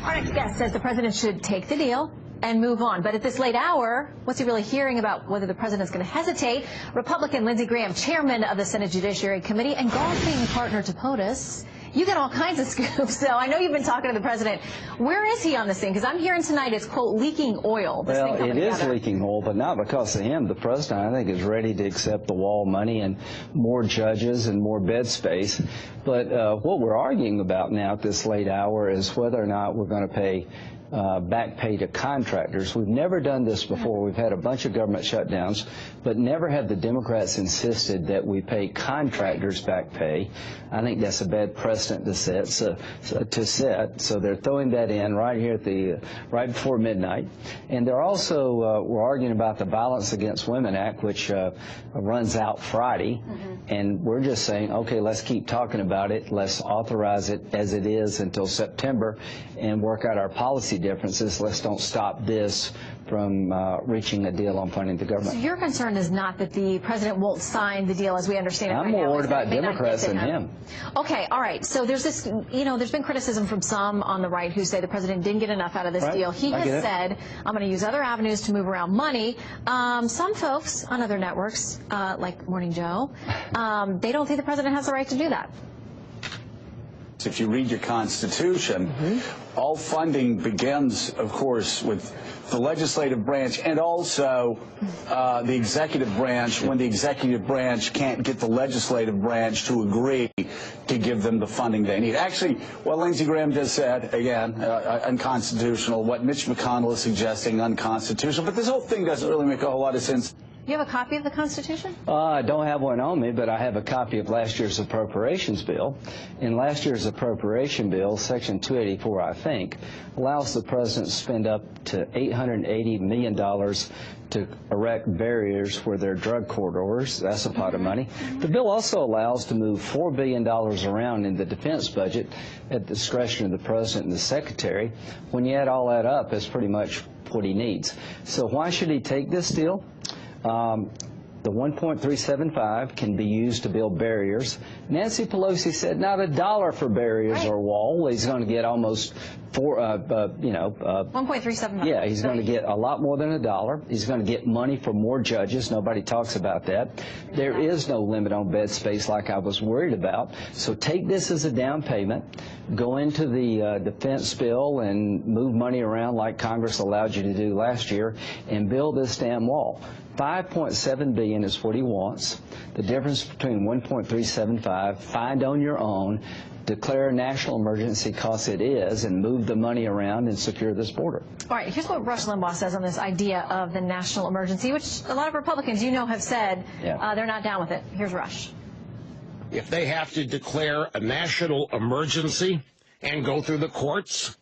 Our next guest says the president should take the deal and move on. But at this late hour, what's he really hearing about whether the president's going to hesitate? Republican Lindsey Graham, chairman of the Senate Judiciary Committee and golfing partner to POTUS. You get all kinds of scoops, so I know you've been talking to the president. Where is he on this thing? Because I'm hearing tonight it's, quote, leaking oil. Well, it is leaking oil, but not because of him. The president, I think, is ready to accept the wall money and more judges and more bed space. But what we're arguing about now at this late hour is whether or not we're going to pay back pay to contractors. We've never done this before. We've had a bunch of government shutdowns, but never have the Democrats insisted that we pay contractors back pay. I think that's a bad precedent to set. So they're throwing that in right here at the right before midnight. And they're also we're arguing about the Violence Against Women Act, which runs out Friday. And we're just saying, okay, let's keep talking about it. Let's authorize it as it is until September and work out our policy differences. Let's don't stop this from reaching a deal on funding the government. So your concern is not that the president won't sign the deal as we understand it right now. I'm more worried about Democrats than him. Okay, all right. So there's this, you know, there's been criticism from some on the right who say the president didn't get enough out of this deal. He has said, I'm going to use other avenues to move around money. Some folks on other networks, like Morning Joe, they don't think the president has the right to do that. If you read your Constitution, all funding begins, of course, with the legislative branch and also the executive branch when the executive branch can't get the legislative branch to agree to give them the funding they need. Actually, what Lindsey Graham just said, again, unconstitutional. What Mitch McConnell is suggesting, unconstitutional. But this whole thing doesn't really make a whole lot of sense. You have a copy of the Constitution? I don't have one on me, but I have a copy of last year's appropriations bill. In last year's appropriation bill, Section 284, I think, allows the president to spend up to $880 million to erect barriers where there are drug corridors. That's a pot of money. The bill also allows to move $4 billion around in the defense budget at the discretion of the president and the secretary. When you add all that up, it's pretty much what he needs. So why should he take this deal? The 1.375 can be used to build barriers. Nancy Pelosi said not a dollar for barriers or wall. He's going to get almost 1.375. Yeah, he's going to get a lot more than a dollar. He's going to get money for more judges. Nobody talks about that. There is no limit on bed space like I was worried about. So take this as a down payment. Go into the defense bill and move money around like Congress allowed you to do last year and build this damn wall. $5.7 billion is what he wants. The difference between 1.375, find on your own, declare a national emergency because it is, and move the money around and secure this border. All right, here's what Rush Limbaugh says on this idea of the national emergency, which a lot of Republicans, you know, have said they're not down with it. Here's Rush. If they have to declare a national emergency and go through the courts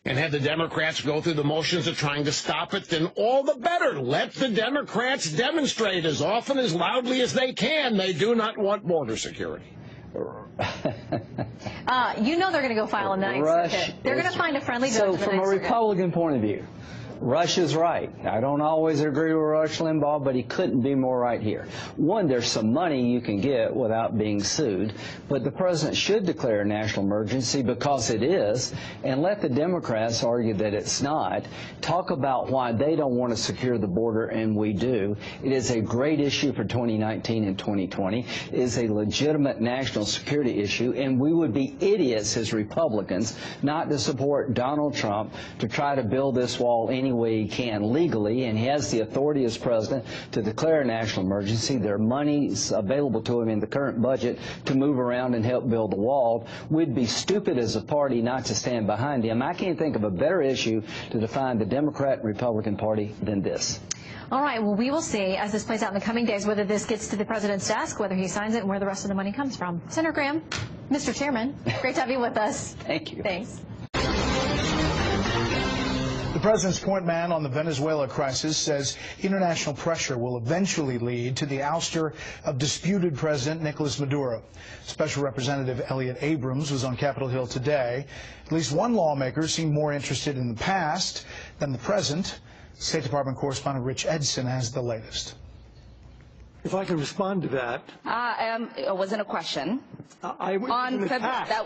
and have the Democrats go through the motions of trying to stop it, then all the better. Let the Democrats demonstrate as often, as loudly as they can. They do not want border security. You know they're going to go file a Ninth Circuit. They're going to find a friendly judge. So from a Republican point of view, Rush is right. I don't always agree with Rush Limbaugh, but he couldn't be more right here. One, there's some money you can get without being sued, but the president should declare a national emergency because it is, and let the Democrats argue that it's not. Talk about why they don't want to secure the border, and we do. It is a great issue for 2019 and 2020. It is a legitimate national security issue, and we would be idiots as Republicans not to support Donald Trump to try to build this wall any way he can legally, and he has the authority as president to declare a national emergency. There are monies available to him in the current budget to move around and help build the wall. We'd be stupid as a party not to stand behind him. I can't think of a better issue to define the Democrat and Republican Party than this. All right, well, we will see as this plays out in the coming days whether this gets to the president's desk, whether he signs it, and where the rest of the money comes from. Senator Graham, Mr. Chairman, great to have you with us. Thank you. Thanks. The president's point man on the Venezuela crisis says international pressure will eventually lead to the ouster of disputed President Nicolas Maduro. Special Representative Elliot Abrams was on Capitol Hill today. At least one lawmaker seemed more interested in the past than the present. State Department correspondent Rich Edson has the latest. If I can respond to that. It wasn't a question. That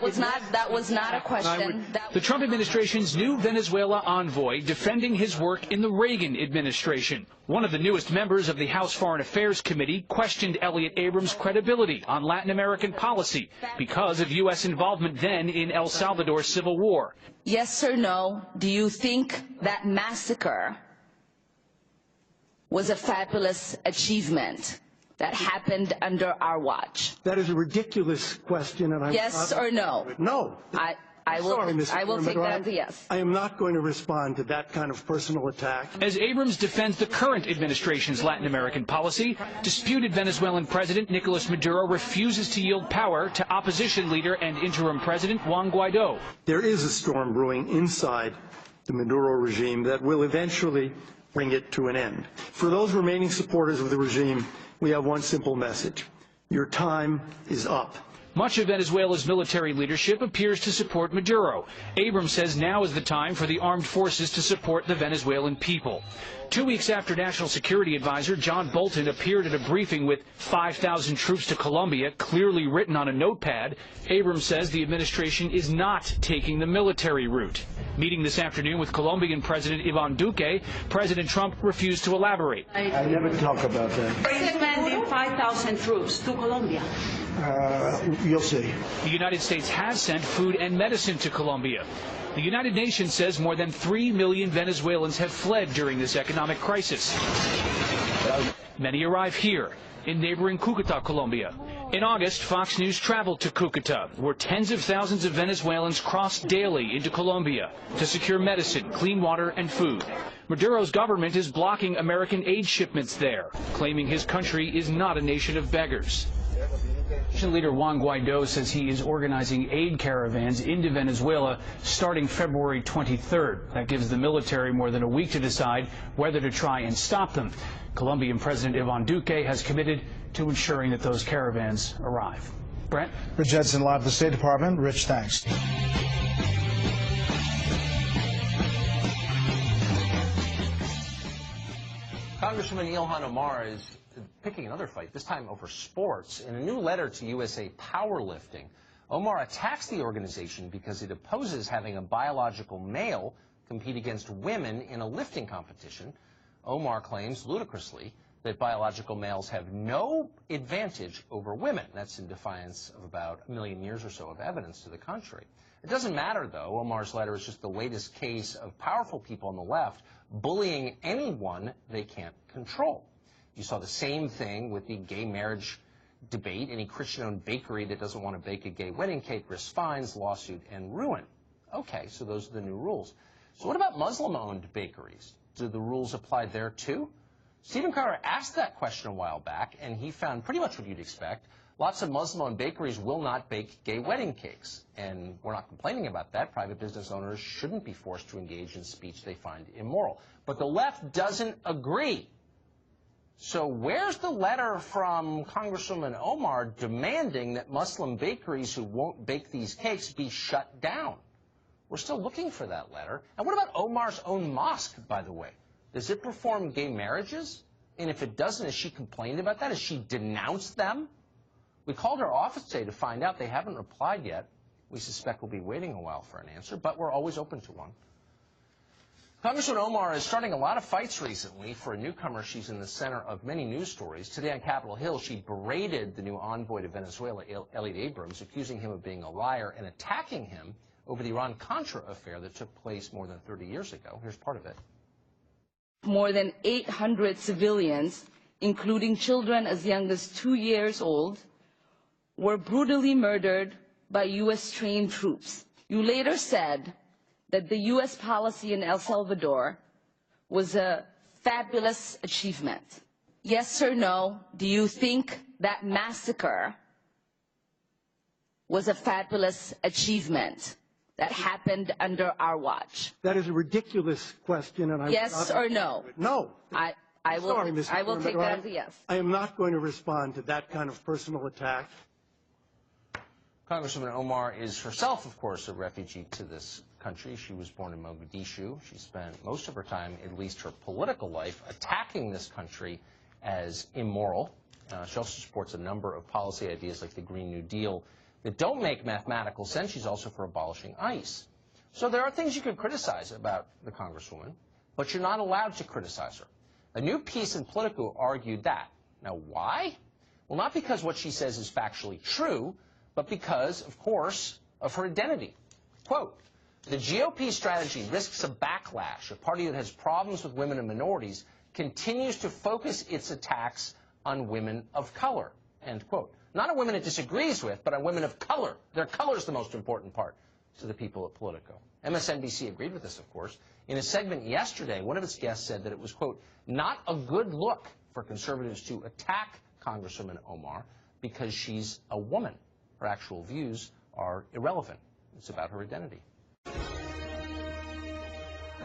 was not a question. The Trump administration's new Venezuela envoy defending his work in the Reagan administration. One of the newest members of the House Foreign Affairs Committee questioned Elliott Abrams' credibility on Latin American policy because of U.S. involvement then in El Salvador's civil war. Yes or no, do you think that massacre was a fabulous achievement that happened under our watch? That is a ridiculous question, and yes or no? No. I will take that as a yes. I am not going to respond to that kind of personal attack. As Abrams defends the current administration's Latin American policy, disputed Venezuelan President Nicolas Maduro refuses to yield power to opposition leader and interim President Juan Guaido. There is a storm brewing inside the Maduro regime that will eventually bring it to an end. For those remaining supporters of the regime, we have one simple message. Your time is up. Much of Venezuela's military leadership appears to support Maduro. Abrams says now is the time for the armed forces to support the Venezuelan people. 2 weeks after National Security Advisor John Bolton appeared at a briefing with 5,000 troops to Colombia clearly written on a notepad, Abrams says the administration is not taking the military route. Meeting this afternoon with Colombian President Ivan Duque, President Trump refused to elaborate. I never talk about that. Are you sending 5,000 troops to Colombia? You'll see. The United States has sent food and medicine to Colombia. The United Nations says more than 3 million Venezuelans have fled during this economic crisis. Many arrive here in neighboring Cúcuta, Colombia. In August, Fox News traveled to Cúcuta, where tens of thousands of Venezuelans cross daily into Colombia to secure medicine, clean water, and food. Maduro's government is blocking American aid shipments there, claiming his country is not a nation of beggars. Leader Juan Guaido says he is organizing aid caravans into Venezuela starting February 23rd. That gives the military more than a week to decide whether to try and stop them. Colombian President Ivan Duque has committed to ensuring that those caravans arrive. Brent? Rich Judson, live at the State Department. Rich, thanks. Congresswoman Ilhan Omar is picking another fight, this time over sports. In a new letter to USA Powerlifting, Omar attacks the organization because it opposes having a biological male compete against women in a lifting competition. Omar claims, ludicrously, that biological males have no advantage over women. That's in defiance of about 1 million years or so of evidence to the contrary. It doesn't matter, though. Omar's letter is just the latest case of powerful people on the left bullying anyone they can't control. You saw the same thing with the gay marriage debate. Any Christian-owned bakery that doesn't want to bake a gay wedding cake risks fines, lawsuit, and ruin. Okay, so those are the new rules. So what about Muslim-owned bakeries? Do the rules apply there too? Stephen Carter asked that question a while back, and he found pretty much what you'd expect. Lots of Muslim-owned bakeries will not bake gay wedding cakes, and we're not complaining about that. Private business owners shouldn't be forced to engage in speech they find immoral. But the left doesn't agree. So where's the letter from Congresswoman Omar demanding that Muslim bakeries who won't bake these cakes be shut down? We're still looking for that letter. And what about Omar's own mosque, by the way? Does it perform gay marriages? And if it doesn't, has she complained about that? Has she denounced them? We called her office today to find out. They haven't replied yet. We suspect we'll be waiting a while for an answer, but we're always open to one. Congresswoman Omar is starting a lot of fights recently. For a newcomer, she's in the center of many news stories. Today on Capitol Hill, she berated the new envoy to Venezuela, Elliott Abrams, accusing him of being a liar and attacking him over the Iran-Contra affair that took place more than 30 years ago. Here's part of it. More than 800 civilians, including children as young as 2 years old, were brutally murdered by U.S.-trained troops. You later said that the U.S. policy in El Salvador was a fabulous achievement. Yes or no, do you think that massacre was a fabulous achievement that happened under our watch? That is a ridiculous question, and yes or no? No. I will take that as a yes. I am not going to respond to that kind of personal attack. Congresswoman Omar is herself, of course, a refugee to this country. She was born in Mogadishu. She spent most of her time, at least her political life, attacking this country as immoral She also supports a number of policy ideas like the Green New Deal that don't make mathematical sense. She's also for abolishing ICE. So there are things you could criticize about the Congresswoman, but you're not allowed to criticize her. A new piece in Politico argued that. Now, why? Well, not because what she says is factually true, but because, of course, of her identity. Quote, the GOP strategy risks a backlash. A party that has problems with women and minorities continues to focus its attacks on women of color, end quote. Not on women it disagrees with, but on women of color. Their color is the most important part to the people at Politico. MSNBC agreed with this, of course. In a segment yesterday, one of its guests said that it was, quote, not a good look for conservatives to attack Congresswoman Omar because she's a woman. Her actual views are irrelevant. It's about her identity.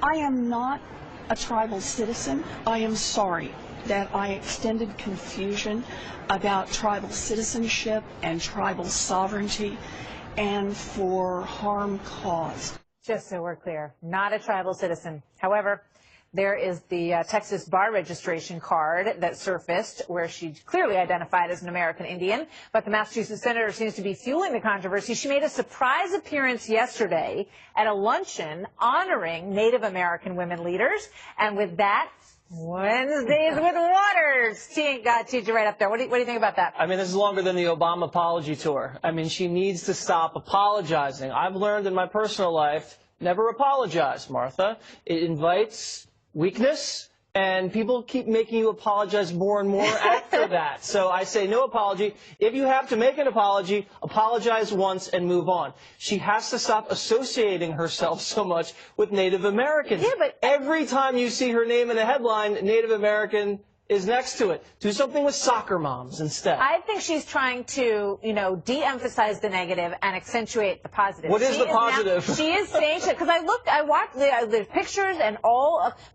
I am not a tribal citizen. I am sorry that I extended confusion about tribal citizenship and tribal sovereignty and for harm caused. Just so we're clear, not a tribal citizen. However, there is the Texas bar registration card that surfaced where she clearly identified as an American Indian, but the Massachusetts senator seems to be fueling the controversy. She made a surprise appearance yesterday at a luncheon honoring Native American women leaders, and with that, Wednesdays with Waters. Teacher right up there. What do you think about that? I mean, this is longer than the Obama apology tour. I mean, she needs to stop apologizing. I've learned in my personal life, never apologize, Martha. It invites weakness, and people keep making you apologize more and more after that. So I say no apology. If you have to make an apology, apologize once and move on. She has to stop associating herself so much with Native Americans. Yeah, but every time you see her name in a headline, Native American is next to it. Do something with soccer moms instead. I think she's trying to, de-emphasize the negative and accentuate the positive. What is the positive? She is saying, because I watched the pictures, and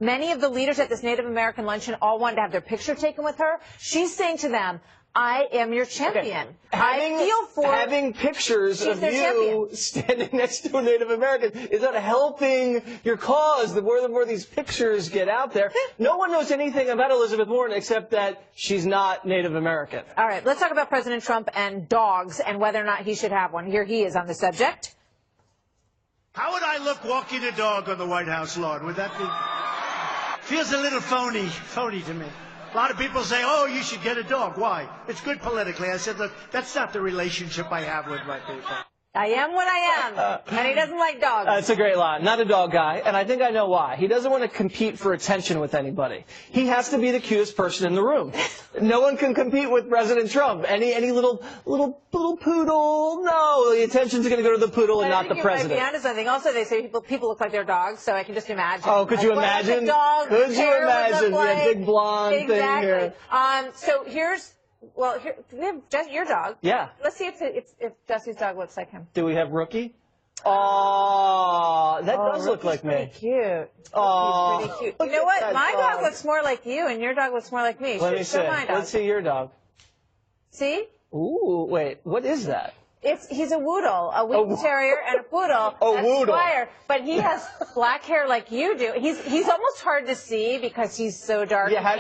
many of the leaders at this Native American luncheon all wanted to have their picture taken with her. She's saying to them, I am your champion. Okay. I feel for having pictures of you standing next to a Native American is not helping your cause. The more and more these pictures get out there, no one knows anything about Elizabeth Warren except that she's not Native American. All right, let's talk about President Trump and dogs and whether or not he should have one. Here he is on the subject. How would I look walking a dog on the White House lawn? Would that be? Feels a little phony to me. A lot of people say, oh, you should get a dog. Why? It's good politically. I said, look, that's not the relationship I have with my people. I am what I am, and he doesn't like dogs. That's a great line. Not a dog guy, and I think I know why. He doesn't want to compete for attention with anybody. He has to be the cutest person in the room. No one can compete with President Trump. Any little poodle, no, the attention's going to go to the poodle and not the president. Might be onto something. Also, they say people look like their dogs, so I can just imagine. Oh, could you imagine? Could you imagine? Yeah, big blonde thing here. So here's. Well, here, we have your dog. Yeah. Let's see if Jesse's dog looks like him. Do we have Rookie? Oh, that does look like me. Pretty cute. Oh, pretty cute. You know what? My dog looks more like you, and your dog looks more like me. Let me see. Let's see your dog. See? Ooh, wait. What is that? He's a Woodle, a Wheaten Terrier and a Poodle. A Woodle. Squire, but he has black hair like you do. He's almost hard to see because he's so dark. Yeah,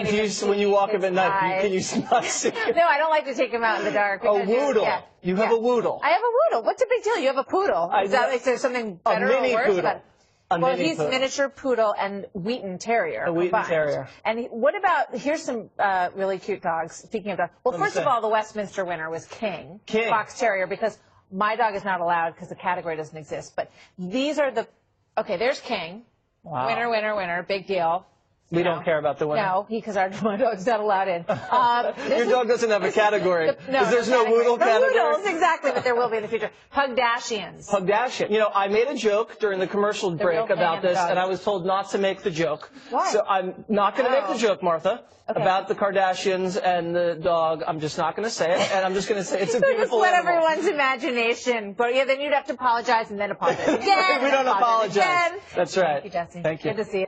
when you walk him at night, can you not see him? No, I don't like to take him out in the dark. A Woodle. Yeah. You have a Woodle. I have a Woodle. What's a big deal? You have a Poodle. Is there something better or worse? Poodle. Well, he's miniature poodle and Wheaten Terrier. A Wheaten Terrier. And what about, here's some really cute dogs. Speaking of dogs. Well, first of all, the Westminster winner was King. Fox Terrier, because my dog is not allowed because the category doesn't exist. But these are okay, there's King. Wow. Winner, big deal. We don't care about the winner. No, because my dog's not allowed in. Your dog doesn't have a category. There's no Woodle category. No Woodles, exactly, but there will be in the future. Pugdashians. Pugdashian. I made a joke during the commercial break about this, and I was told not to make the joke. Why? So I'm not going to make the joke, Martha, about the Kardashians and the dog. I'm just not going to say it, and I'm just going to say it's a beautiful animal. Just let everyone's imagination. But yeah, then you'd have to apologize and then apologize again. We don't apologize. Again. That's right. Thank you, Jesse. Thank you. Good to see you.